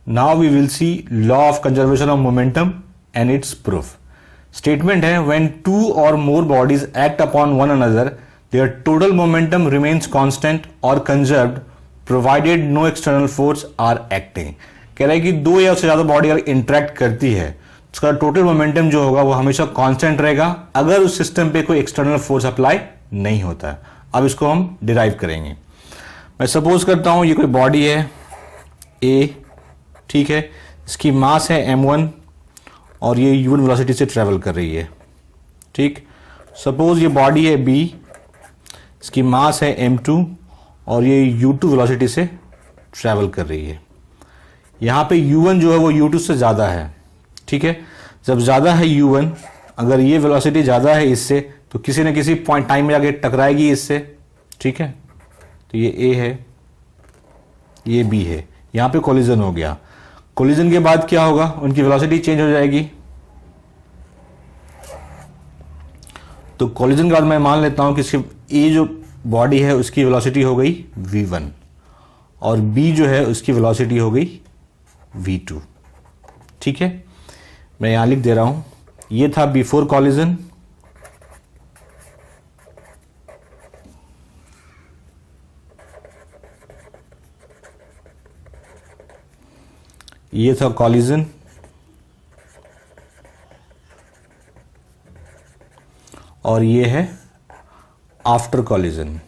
Now we will see law of conservation of momentum and its proof. Statement है when two or more bodies act upon one another, their total momentum remains constant or conserved provided no external force are acting. कह रहा है कि दो या उससे ज्यादा body अगर इंटरेक्ट करती है उसका टोटल मोमेंटम जो होगा वो हमेशा कांस्टेंट रहेगा अगर उस सिस्टम पे कोई एक्सटर्नल फोर्स अप्लाई नहीं होता है. अब इसको हम डिराइव करेंगे. मैं सपोज करता हूं ये कोई बॉडी है A, ठीक है, इसकी मास है m1 और ये u1 वेलोसिटी से ट्रेवल कर रही है. ठीक, सपोज ये बॉडी है B, इसकी मास है m2 और ये u2 वेलोसिटी से ट्रेवल कर रही है. यहां पे u1 जो है वो u2 से ज्यादा है. ठीक है, जब ज्यादा है u1, अगर ये वेलोसिटी ज्यादा है इससे तो किसी न किसी पॉइंट टाइम में जाके टकराएगी इससे. ठीक है, तो ये A है, ये B है, यहां पे कोलिजन हो गया. कोलिजन के बाद क्या होगा, उनकी वेलोसिटी चेंज हो जाएगी. तो कोलिजन के बाद मैं मान लेता हूं कि A जो बॉडी है उसकी वेलोसिटी हो गई v1 और B जो है उसकी वेलोसिटी हो गई v2. ठीक है, मैं यहां लिख दे रहा हूं, ये था बिफोर कोलिजन, ये था कॉलिजन और ये है आफ्टर कॉलिजन.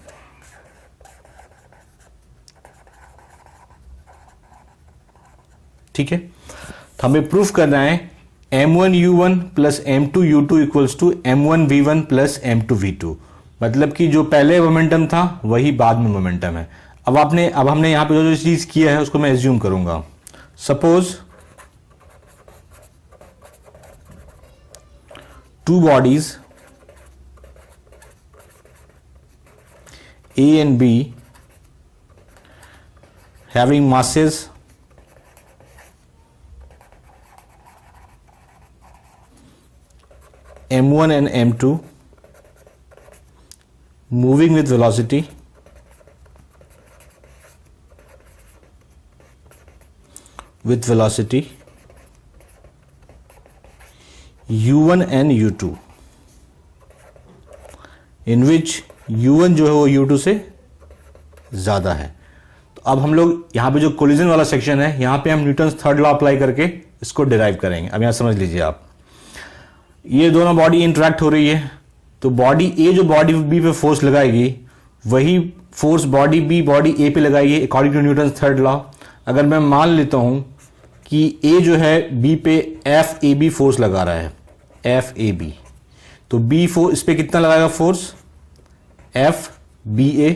ठीक है, तो हमें प्रूफ करना है m1u1 plus m2u2 equals to m1v1 plus m2v2. मतलब कि जो पहले मोमेंटम था वही बाद में मोमेंटम है. अब हमने यहां पे जो जो चीज किया है उसको मैं एज्यूम करूंगा. Suppose two bodies A and B having masses m1 and m2 moving with velocity u1 and u2 in which u1 जो है वो u2 से ज्यादा है. तो अब हम लोग यहां पे जो कोलिजन वाला सेक्शन है यहां पे हम न्यूटन्स थर्ड लॉ अप्लाई करके इसको डिराइव करेंगे. अब यहां समझ लीजिए आप, ये दोनों बॉडी इंटरेक्ट हो रही है तो बॉडी A जो बॉडी B पे फोर्स लगाएगी वही force body B body A पे लगाएगी according to Newton's third law. अगर मैं मान लेता हूं कि A जो है B पे FAB फोर्स लगा रहा है, FAB, तो B फोर्स इस पे कितना लगाएगा फोर्स, FBA.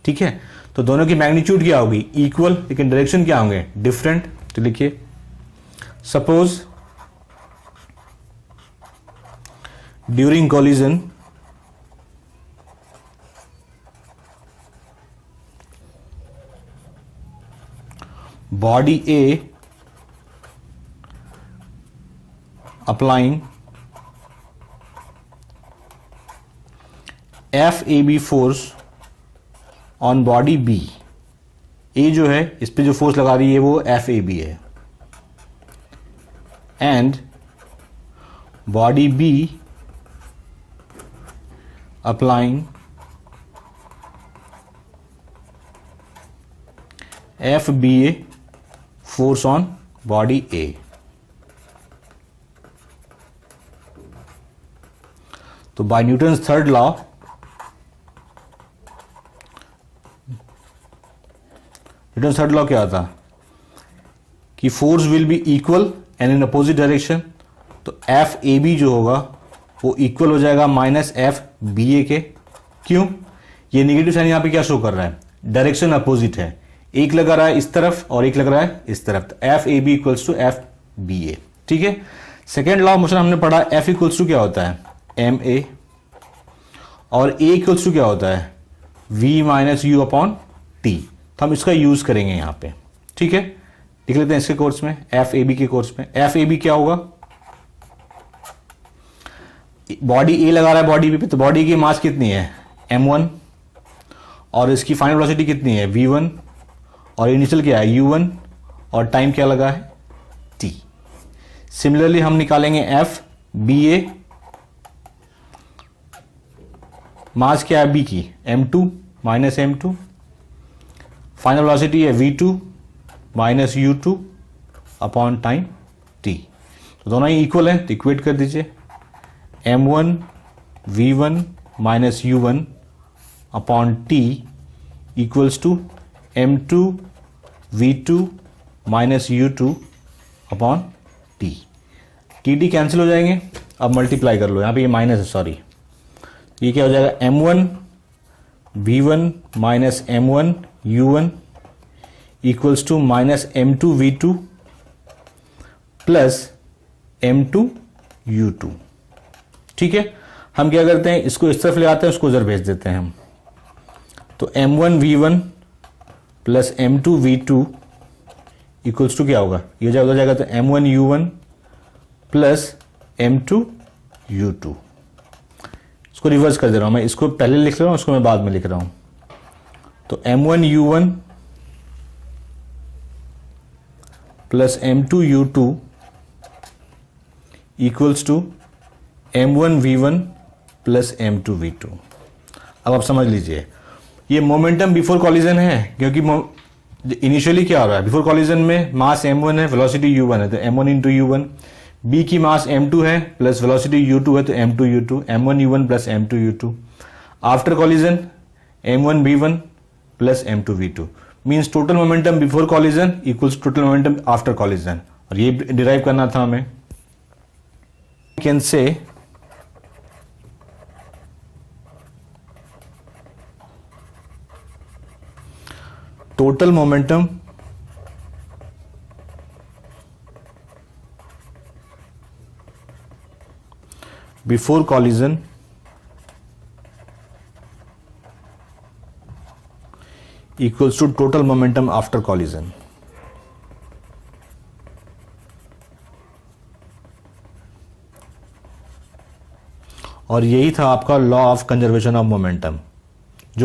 ठीक है, तो दोनों की मैग्नीट्यूड क्या होगी, इक्वल, लेकिन डायरेक्शन क्या होंगे, डिफरेंट. तो लिखिए, suppose during collision body A applying FAB force on body B. A जो है इस पे जो फोर्स लगा रही है वो FAB है and body B applying FBA force on body A. तो बाय न्यूटन्स थर्ड लॉ क्या आता कि force will be equal and in opposite direction. तो FAB जो होगा वो इक्वल हो जाएगा माइनस FBA के. क्यों, ये नेगेटिव साइन यहां पे क्या शो कर रहा है, डायरेक्शन अपोजिट है, एक लगा रहा है इस तरफ और एक लग रहा है इस तरफ. तो FAB इक्वल्स टू FBA. ठीक है, सेकेंड लॉ ऑफ मोशन हमने पढ़ा, F इक्वल्स टू क्या होता है, MA, और A इक्वल्स टू क्या होता है, V minus U upon T. तो हम इसका यूज करेंगे यहां पे. ठीक है, लिख लेते हैं इसके कोर्स में, FAB के कोर्स में. FAB क्या होगा, बॉडी A लगा रहा है बॉडी B पे, तो बॉडी की मास कितनी है m1 और इसकी फाइनल वेलोसिटी कितनी है v1 और इनिशियल क्या है u1 और टाइम क्या लगा है t। सिमिलरली हम निकालेंगे f ba, मास क्या है b की m2 minus m2, final velocity है v2 minus u2 upon time t। तो दोनों ही इक्वल है तो इक्वेट कर दीजिए, m1 v1 minus u1 upon t equals to m2 v2 minus u2 upon t। T cancel हो जाएंगे, अब मल्टीप्लाई कर लो, यहाँ पे ये माइनस है, सॉरी, ये क्या हो जाएगा m1 v1 minus m1 u1 equals to minus m2 v2 plus m2 u2। ठीक है, हम क्या करते हैं, इसको इस तरफ ले आते हैं, उसको उधर भेज देते हैं हम। तो m1 v1 plus m2 v2 equals to क्या होगा, ये जब हो जाएगा तो m1 u1 plus m2 u2। इसको रिवर्स कर दे रहा हूं मैं, इसको पहले लिख रहा हूं, उसको मैं बाद में लिख रहा हूं। तो m1 u1 plus m2 u2 equals to m1 v1 plus m2 v2। अब आप समझ लीजिए, ये मोमेंटम बिफोर कॉलिजन है, क्योंकि इनिशियली क्या हो रहा है, बिफोर कॉलिजन में मास m1 है, वेलोसिटी u1 है, तो m1 इंटू u1, b की मास m2 है प्लस वेलोसिटी u2 है, तो m2 u2, m1 u1 plus m2 u2। After collision m1 v1 plus m2 v2 means total momentum before collision equals total momentum after collision, और ये derive करना था हमें। Can say total momentum before collision equals to total momentum after collision। और यही था आपका law of conservation of momentum.